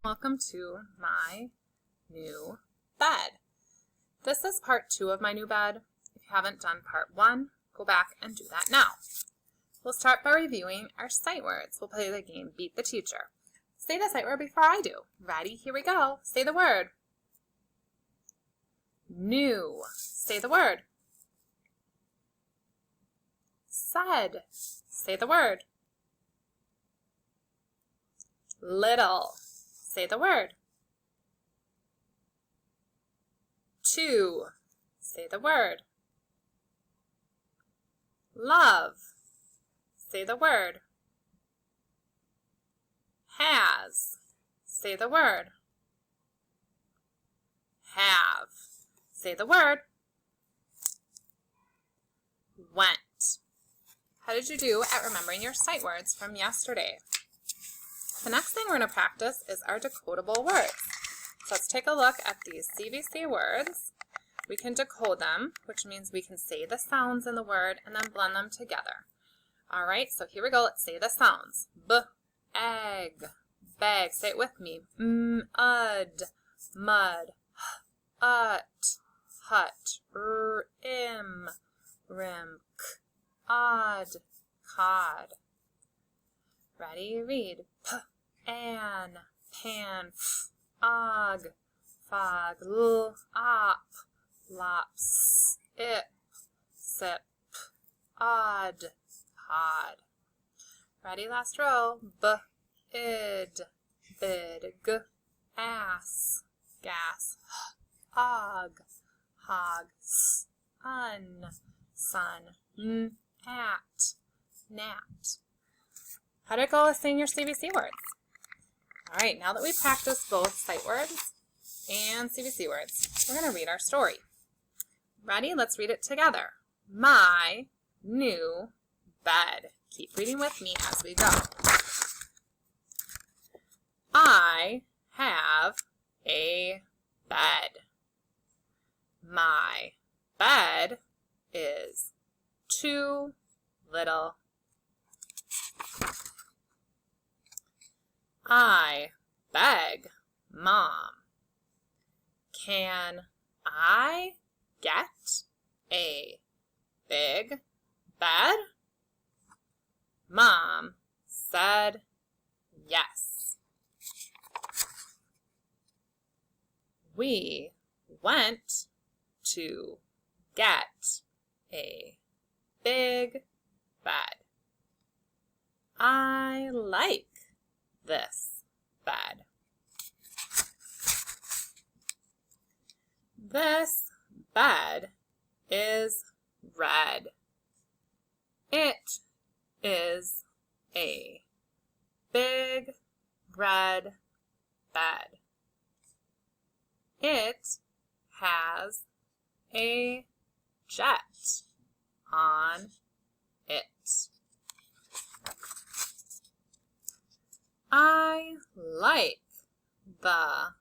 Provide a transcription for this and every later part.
Welcome to my new bed. This is part 2 of my new bed. If you haven't done part 1, go back and do that now. We'll start by reviewing our sight words. We'll play the game Beat the Teacher. Say the sight word before I do. Ready? Here we go. Say the word. New. Say the word. Said. Say the word. Little. Say the word. To. Say the word. Love. Say the word. Has. Say the word. Have. Say the word. Went. How did you do at remembering your sight words from yesterday? The next thing we're going to practice is our decodable words. So let's take a look at these CVC words. We can decode them, which means we can say the sounds in the word and then blend them together. All right, so here we go. Let's say the sounds. B, egg, bag. Say it with me. Ud, mud, ut, hut, rim, k, odd, cod. Ready? Read. P, an, pan, f, og, fog, l, op, lops, ip, sip, odd, pod. Ready? Last row. B, id, bid, g, ass, gas, og, hog, s, un, sun, n, at, gnat. How did it go with saying your CVC words? All right, now that we've practiced both sight words and CVC words, we're going to read our story. Ready? Let's read it together. My new bed. Keep reading with me as we go. I have a bed. My bed is too little. I beg Mom, can I get a big bed? Mom said yes. We went to get a big bed. I like this bed. This bed is red. It is a big red bed. It has a jet on it. I like the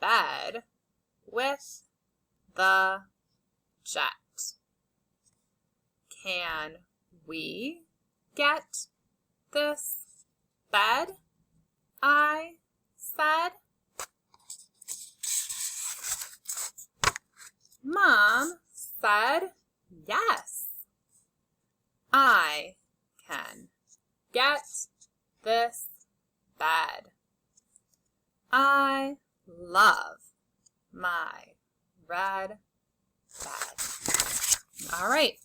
bed with the jet. Can we get this bed? I said. Mom said yes. I can get this bed. I love my red bed. All right.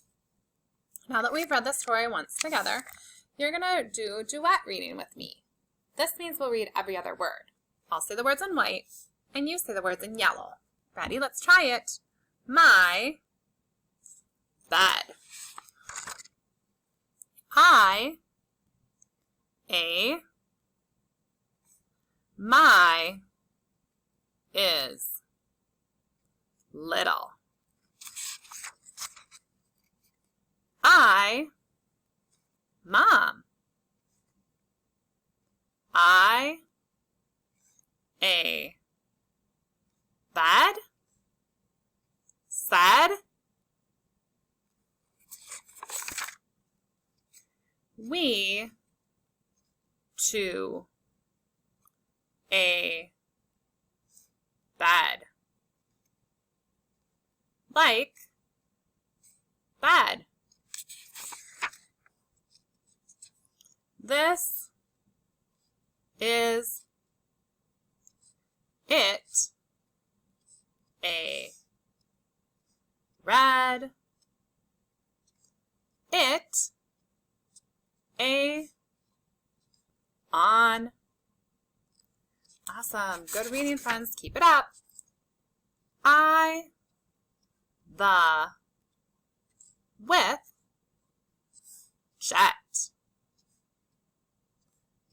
Now that we've read the story once together, you're going to do duet reading with me. This means we'll read every other word. I'll say the words in white, and you say the words in yellow. Ready? Let's try it. My bed. I, a, my is little. I, Mom. I, a, bed, said, we to a bed. Like bed. This is it a red it a on. Awesome. Good reading, friends. Keep it up. I, the, with, jet.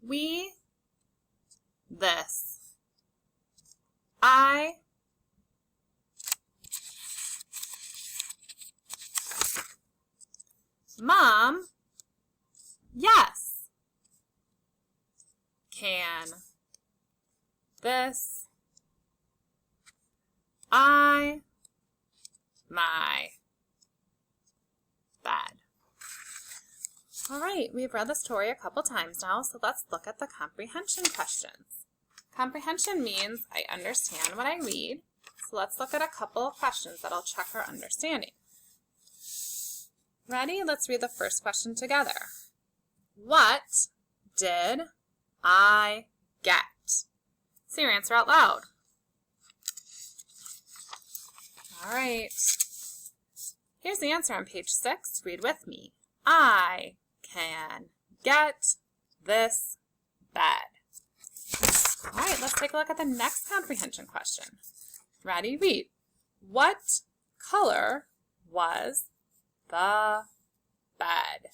We, this. I, Mom, yes. Can, this. I, my, bed. All right, we've read the story a couple times now, so let's look at the comprehension questions. Comprehension means I understand what I read, so let's look at a couple of questions that'll check our understanding. Ready? Let's read the first question together. What did I get? Say your answer out loud. All right. Here's the answer on page 6. Read with me. I can get this bed. All right, let's take a look at the next comprehension question. Ready? Read. What color was the bed?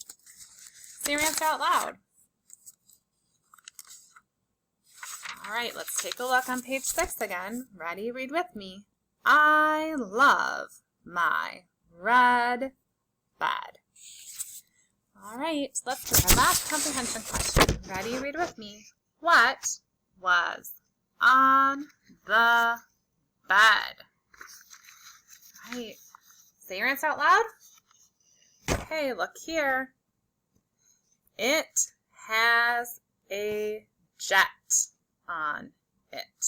Say your answer out loud. All right, let's take a look on page 6 again. Ready? Read with me. I love my red bed. All right, let's do our last comprehension question. Ready? Read with me. What was on the bed? All right, say your answer out loud. Okay, look here. It has a jet on it.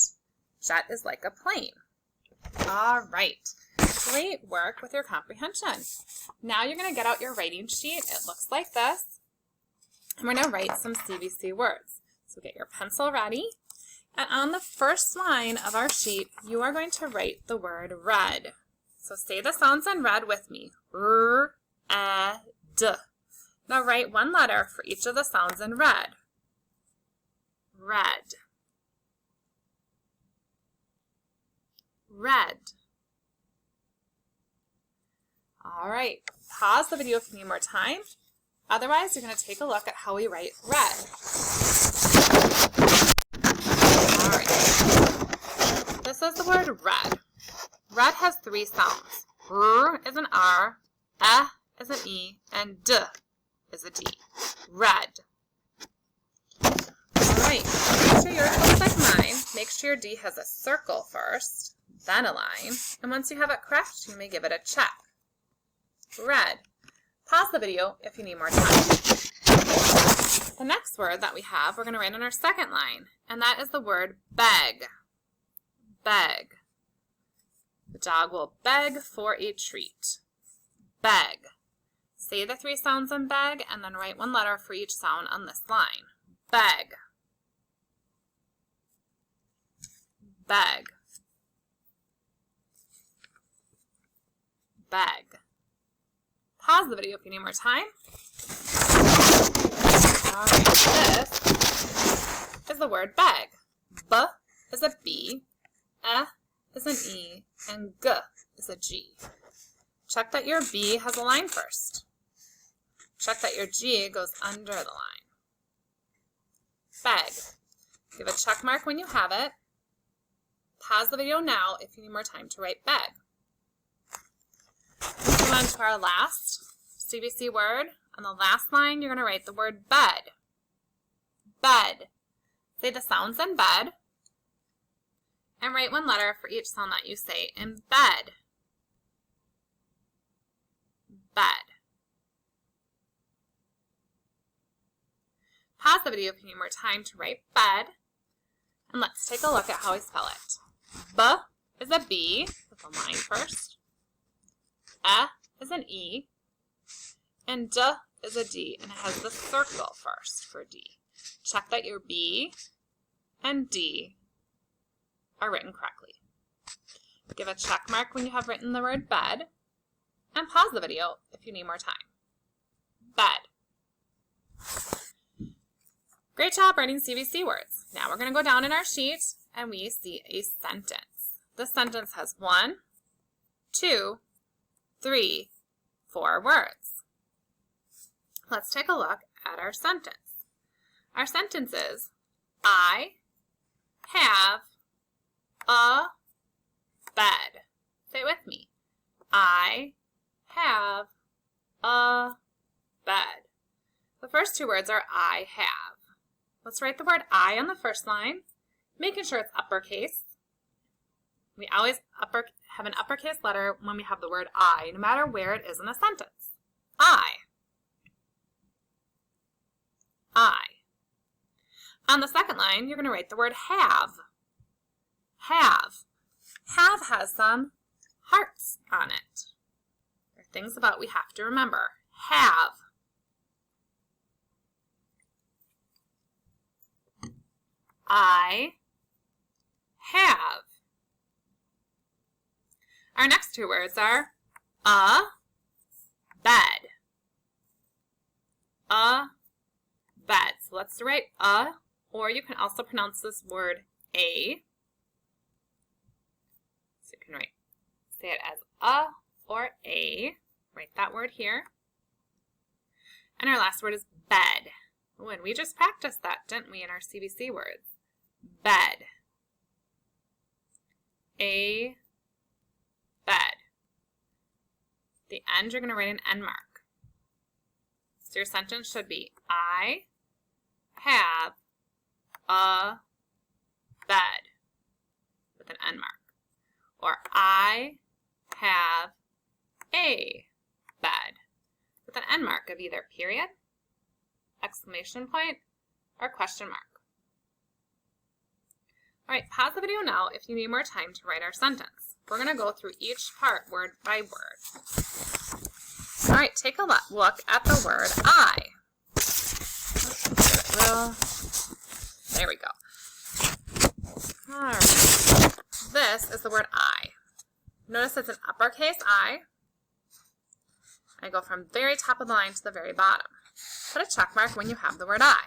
Jet is like a plane. All right. Great work with your comprehension. Now you're going to get out your writing sheet. It looks like this. And we're going to write some CVC words. So get your pencil ready. And on the first line of our sheet, you are going to write the word red. So say the sounds in red with me. R, A, D. Now write one letter for each of the sounds in red. Red. Red. All right, pause the video if you need more time. Otherwise, you're going to take a look at how we write red. All right, this is the word red. Red has 3 sounds. R is an R, E is an E, and D is a D. Red. All right, make sure yours looks like mine. Make sure your D has a circle first, then a line. And once you have it correct, you may give it a check. Red. Pause the video if you need more time. The next word that we have, we're going to write on our second line, and that is the word beg. Beg. The dog will beg for a treat. Beg. Say the 3 sounds in beg, and then write one letter for each sound on this line. Beg. Beg. Beg. Pause the video if you need more time. All right, this is the word beg. B is a B, E is an E, and G is a G. Check that your B has a line first. Check that your G goes under the line. Beg. Give a check mark when you have it. Pause the video now if you need more time to write beg. Move on to our last CVC word. On the last line, you're going to write the word bed. Bed. Say the sounds in bed, and write one letter for each sound that you say in bed. Bed. Pause the video if you need more time to write bed. And let's take a look at how we spell it. B is a B with a line first. E is an E. And D is a D, and it has the circle first for D. Check that your B and D are written correctly. Give a check mark when you have written the word bed, and pause the video if you need more time. Bed. Great job writing CVC words. Now we're going to go down in our sheet, and we see a sentence. This sentence has 1, 2, 3, 4 words. Let's take a look at our sentence. Our sentence is, I have a bed. Say it with me. I have a bed. The first two words are I have. Let's write the word I on the first line, making sure it's uppercase. We always have an uppercase letter when we have the word I, no matter where it is in the sentence. I. On the second line, you're going to write the word have. Have. Have has some hearts on it. There are things about we have to remember. Have. I have. Our next two words are a bed. A bed. So let's write a, or you can also pronounce this word a. So you can say it as a or a. Write that word here. And our last word is bed. Oh, and we just practiced that, didn't we, in our CVC words? Bed. A bed. At the end, you're going to write an end mark. So your sentence should be, I have a bed, with an end mark. Or I have a bed, with an end mark of either period, exclamation point, or question mark. All right, pause the video now if you need more time to write our sentence. We're going to go through each part word by word. All right, take a look at the word I. There we go. All right, this is the word I. Notice it's an uppercase I. I go from very top of the line to the very bottom. Put a check mark when you have the word I.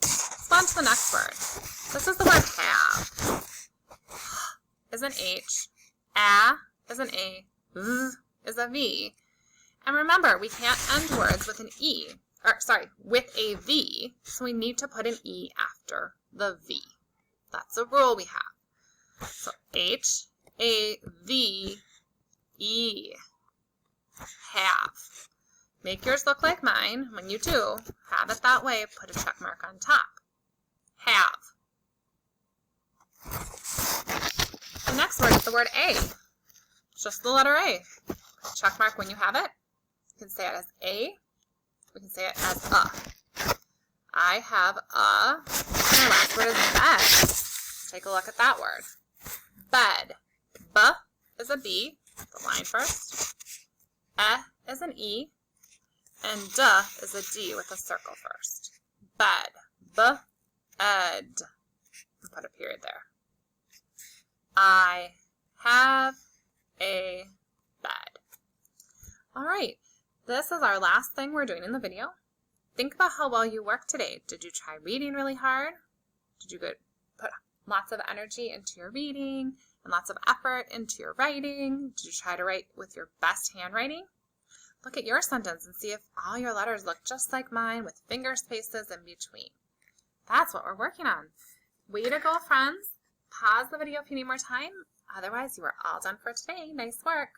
Let's go on to the next word. This is the word have. Is an H. A is an A. V is a V. And remember, we can't end words with an E. With a V. So we need to put an E after the V. That's a rule we have. So H, A, V, E. Have. Make yours look like mine. When you do, have it that way, put a check mark on top. Have. The next word is the word A. Just the letter A. Check mark when you have it. You can say it as A. We can say it as a. I have a. And our last word is bed. Take a look at that word. Bed. B is a B. The line first. E is an E. And D is a D with a circle first. Bed. B-ed. Put a period there. I have a bed. All right, this is our last thing we're doing in the video. Think about how well you worked today. Did you try reading really hard? Did you put lots of energy into your reading and lots of effort into your writing? Did you try to write with your best handwriting? Look at your sentence and see if all your letters look just like mine with finger spaces in between. That's what we're working on. Way to go, friends. Pause the video if you need more time. Otherwise, you are all done for today. Nice work.